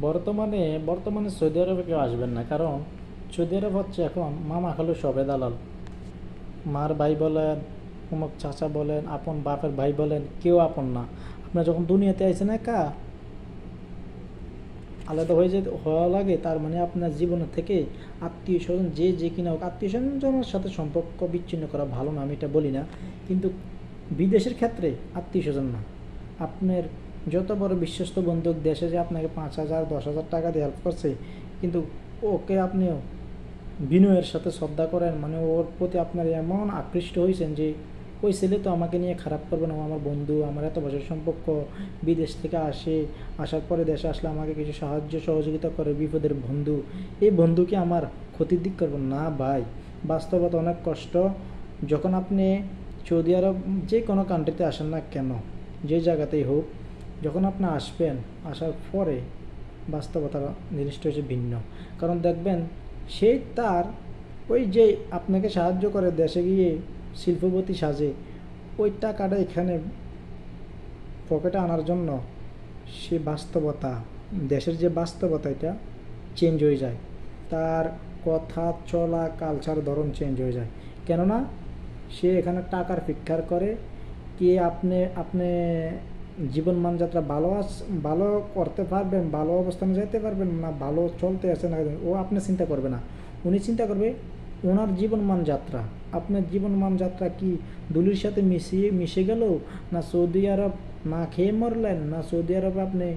বর্তমানে বর্তমানে সৌদি আরবে কেউ আসবেন না, কারণ সৌদি আরব হচ্ছে এখন মামা খালু সবে দালাল। মার ভাই বলেন, অমুক চাচা বলেন, আপন বাপের ভাই বলেন, কেউ আপন না। আপনার যখন দুনিয়াতে আইসেন একা আলাদা হয়ে যেতে হওয়া লাগে, তার মানে আপনার জীবনের থেকে আত্মীয় স্বজন যে কিনা হোক, আত্মীয় স্বজনের সাথে সম্পর্ক বিচ্ছিন্ন করা ভালো না, আমি এটা বলি না। কিন্তু বিদেশের ক্ষেত্রে আত্মীয় স্বজন না, আপনার যত বড় বিশ্বস্ত বন্ধু দেশে যে আপনাকে 5,000 10,000 টাকা দিয়ে হেল্প করছে, কিন্তু ওকে আপনিও বিনয়ের সাথে শ্রদ্ধা করেন, মানে ওর প্রতি আপনার এমন আকৃষ্ট হয়েছেন যে ওই ছেলে তো আমাকে নিয়ে খারাপ করবে না, ও আমার বন্ধু, আমার এত বছর সম্পর্ক, বিদেশ থেকে আসার পরে দেশে আসলে আমাকে কিছু সাহায্য সহযোগিতা করে, বিপদের বন্ধু, এই বন্ধুকে আমার ক্ষতির দিক করবেন না ভাই। বাস্তবতা অনেক কষ্ট। যখন আপনি সৌদি আরব যে কোনো কান্ট্রিতে আসেন না কেন, যে জায়গাতেই হোক, যখন আপনি আসবেন, আসার পরে বাস্তবতা জিনিসটা হচ্ছে ভিন্ন। কারণ দেখবেন সে তার ওই যে আপনাকে সাহায্য করে দেশে গিয়ে শিল্পপতি সাজে, ওই টাকাটা এখানে পকেটে আনার জন্য সে বাস্তবতা, দেশের যে বাস্তবতা এটা চেঞ্জ হয়ে যায়, তার কথা চলা কালচার ধরন চেঞ্জ হয়ে যায়। কেননা সে এখানে টাকার ভিক্ষার করে কি আপনি আপনি জীবনমান যাত্রা ভালো করতে পারবেন, ভালো অবস্থানে যেতে পারবেন না, ভালো চলতে আছে না, ও আপনি চিন্তা করবে না। উনি চিন্তা করবে ওনার জীবনমান যাত্রা। আপনার জীবনমান যাত্রা কি ধুলির সাথে মিশে গেল, না সৌদি আরব না খেয়ে মরলেন, না সৌদি আরব আপনি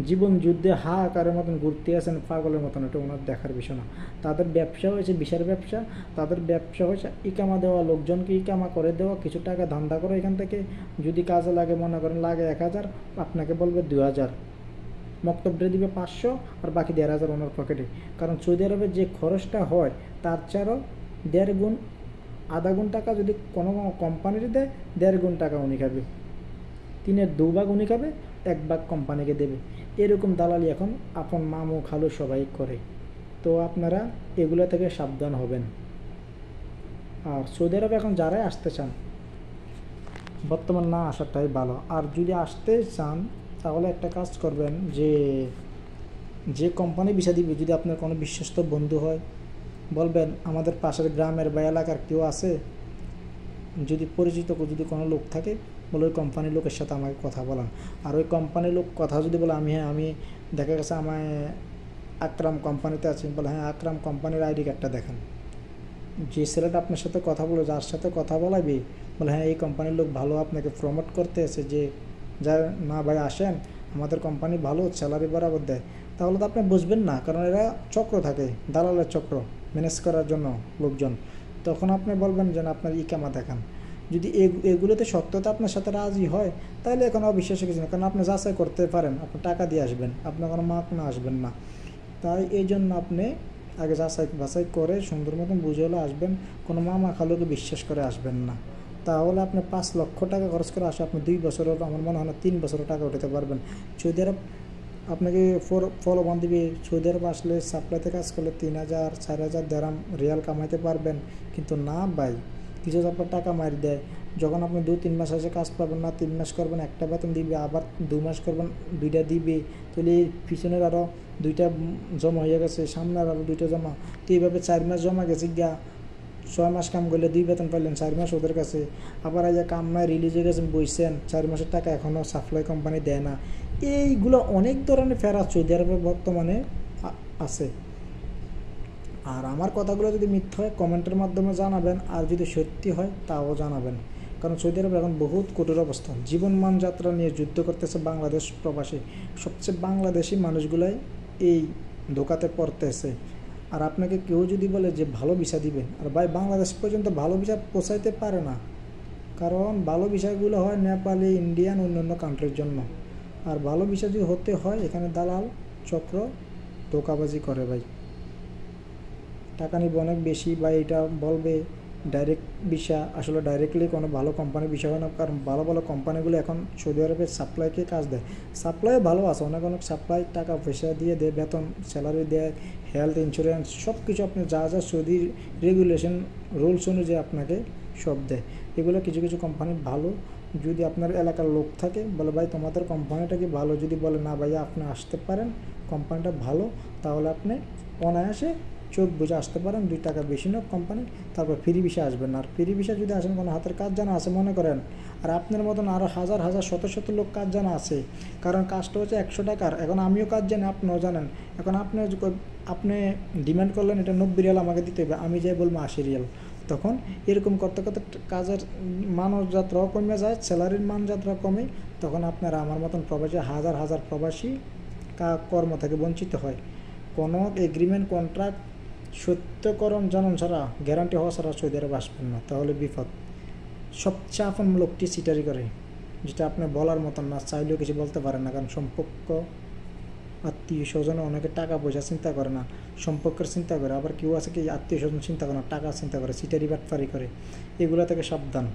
জীবন যুদ্ধে হাহাকারের মতন ঘুরতে আছেন পাগলের মতন, এটা ওনার দেখার বিষয় না। তাদের ব্যবসা হয়েছে বিশাল ব্যবসা, তাদের ব্যবসা হয়েছে ইকামা দেওয়া, লোকজনকে ইকামা করে দেওয়া, কিছু টাকা ধান্দা করে এখান থেকে, যদি কাজে লাগে মনে করেন লাগে 1,000, আপনাকে বলবে 2,000, মক্তবটা দিবে 500, আর বাকি 1,500 ওনার পকেটে। কারণ সৌদি আরবের যে খরচটা হয় তার চেয়েও 1.5 গুণ, আধা গুণ টাকা যদি কোনো কোম্পানির দেয়, 1.5 গুণ টাকা উনি খাবে, 3/2 ভাগ উনি খাবে, 1 ভাগ কোম্পানিকে দেবে। এরকম দালালি এখন আপন মামু খালু সবাই করে। তো আপনারা এগুলো থেকে সাবধান হবেন। আর সৌদি আরবে এখন যারাই আসতে চান বর্তমান না আসাটাই ভালো। আর যদি আসতে চান তাহলে একটা কাজ করবেন, যে কোম্পানি ভিসা দিবে, যদি আপনার কোনো বিশ্বস্ত বন্ধু হয়, বলবেন আমাদের পাশের গ্রামের বা এলাকার কেউ আছে, যদি পরিচিত যদি কোনো লোক থাকে, বলে ওই কোম্পানির লোকের সাথে আমাকে কথা বলান। আর ওই কোম্পানির লোক কথা যদি বলে আমি দেখা গেছে আমায় আকরাম কোম্পানিতে আছি, বলে হ্যাঁ আকরাম কোম্পানির আইডি কার্ডটা দেখান। যে ছেলেটা আপনার সাথে কথা বলে, যার সাথে কথা বলাবে, বলে হ্যাঁ এই কোম্পানির লোক ভালো, আপনাকে প্রমোট করতে এসে, যে যা না ভাই আসেন, আমাদের কোম্পানি ভালো, স্যালারি বরাবর দেয়, তাহলে তো আপনি বুঝবেন না। কারণ এরা চক্র থাকে, দালালের চক্র, ম্যানেজ করার জন্য লোকজন। তখন আপনি বলবেন যে আপনার ইকামা দেখান। যদি এগুলোতে সত্যতা আপনার সাথে রাজি হয়, তাহলে এখন অবিশ্বাসের কিছু না, কারণ আপনি যাচাই করতে পারেন, আপনি টাকা দিয়ে আসবেন, আপনার কোনো মার্ক না আসবেন না। তাই এই জন্য আপনি আগে বাছাই করে সুন্দর মতন বুঝে হলে আসবেন। কোনো মামা খালুকে বিশ্বাস করে আসবেন না, তাহলে আপনি 5 লক্ষ টাকা খরচ করে আসে আপনি 2 বছরের, আমার মনে হয় না 3 বছরের টাকা উঠাতে পারবেন। সৌদি আরব আপনাকে ফলোবান দিবে। সৌদি আরব আসলে সাপ্লাইতে কাজ করলে 3,000 4,000 দেরাম রিয়াল কামাইতে পারবেন, কিন্তু না ভাই, কিছু আপনার টাকা মারি দেয়। যখন আপনি 2-3 মাস আসে কাজ পাবেন না, 3 মাস করবেন একটা বেতন দিবে, আবার 2 মাস করবেন 2টা দিবে, তাহলে পিছনের আরও 2টা জমা হয়ে গেছে, সামনে আরও 2টা জমা, তো এইভাবে 4 মাস জমা গেছে গিয়া। 6 মাস কাম করলে 2 বেতন পাইলেন, 4 মাস ওদের কাছে। আবার এই যে কাম নয় রিলিজ হয়ে গেছেন, বইছেন, 4 মাসের টাকা এখনও সাপ্লাই কোম্পানি দেয় না। এইগুলো অনেক ধরনের ফেরা সৌদি আরবে বর্তমানে আছে। আর আমার কথাগুলো যদি মিথ্যা হয় কমেন্টের মাধ্যমে জানাবেন, আর যদি সত্যি হয় তাও জানাবেন। কারণ সৌদি আরবে এখন বহুত কঠোর অবস্থা, জীবনমান যাত্রা নিয়ে যুদ্ধ করতেছে বাংলাদেশ প্রবাসী, সবচেয়ে বাংলাদেশি মানুষগুলাই এই ধোকাতে পড়তেছে। আর আপনাকে কেউ যদি বলে যে ভালো ভিসা দিবেন, আর ভাই বাংলাদেশ পর্যন্ত ভালো ভিসা পৌঁছাইতে পারে না, কারণ ভালো ভিসাগুলো হয় নেপালি, ইন্ডিয়ান, অন্যান্য কান্ট্রির জন্য। আর ভালো ভিসা যদি হতে হয়, এখানে দালাল চক্র ধোকাবাজি করে ভাই, টাকা নিবে অনেক বেশি, বা এটা বলবে ডাইরেক্ট ভিসা, আসলে ডাইরেক্টলি কোনো ভালো কোম্পানির বিষয় হয় না। কারণ ভালো ভালো কোম্পানিগুলো এখন সৌদি আরবের সাপ্লাইকে কাজ দেয়, সাপ্লাই ভালো আছে, অনেক সাপ্লাই টাকা পয়সা দিয়ে দেয়, বেতন স্যালারি দেয়, হেলথ ইন্স্যুরেন্স সব কিছু, আপনি যা সৌদির রেগুলেশন রুলস অনুযায়ী আপনাকে সব দেয়। এগুলো কিছু কিছু কোম্পানি ভালো, যদি আপনার এলাকার লোক থাকে বলে ভাই তোমাদের কোম্পানিটা কি ভালো, যদি বলে না ভাইয়া আপনি আসতে পারেন কোম্পানিটা ভালো, তাহলে আপনি অনায়াসে চোখ বুঝে আসতে পারেন, 2 টাকা বেশি নোক কোম্পানি, তারপর ফ্রি ভিসা আসবেন। আর ফ্রি ভিসা যদি আসেন কোনো হাতের কাজ জানা আছে মনে করেন, আর আপনার মতন আরও হাজার হাজার শত শত লোক কাজ জানা আছে, কারণ কাজটা হচ্ছে 100 টাকার। এখন আমিও কাজ জানি, আপনিও জানেন। এখন আপনি ডিমান্ড করলেন এটা 90 রিয়াল আমাকে দিতে হবে, আমি যাই বলবো 80 রিয়াল। তখন এরকম করতে করতে কাজের মানযাত্রাও কমে যায়, স্যালারির মানযাত্রা কমে, তখন আপনারা আমার মতন প্রবাসী হাজার হাজার প্রবাসী কর্ম থেকে বঞ্চিত হয়। কোনো এগ্রিমেন্ট কন্ট্রাক্ট সত্যকরণ জানান ছাড়া, গ্যারান্টি হওয়া ছাড়া সৌদি আরবে আসবেন না, তাহলে বিপদ। সবচেয়ে আপন লোকটি সিটারি করে, যেটা আপনি বলার মতন না, চাইলেও কিছু বলতে পারেন না, কারণ সম্পর্ক আত্মীয় স্বজন অনেকে টাকা পয়সা চিন্তা করে না, সম্পর্কের চিন্তা করে। আবার কেউ আছে কি আত্মীয় স্বজন চিন্তা করে না, টাকা চিন্তা করে, সিটারি বাটফারি করে। এগুলো থেকে সাবধান।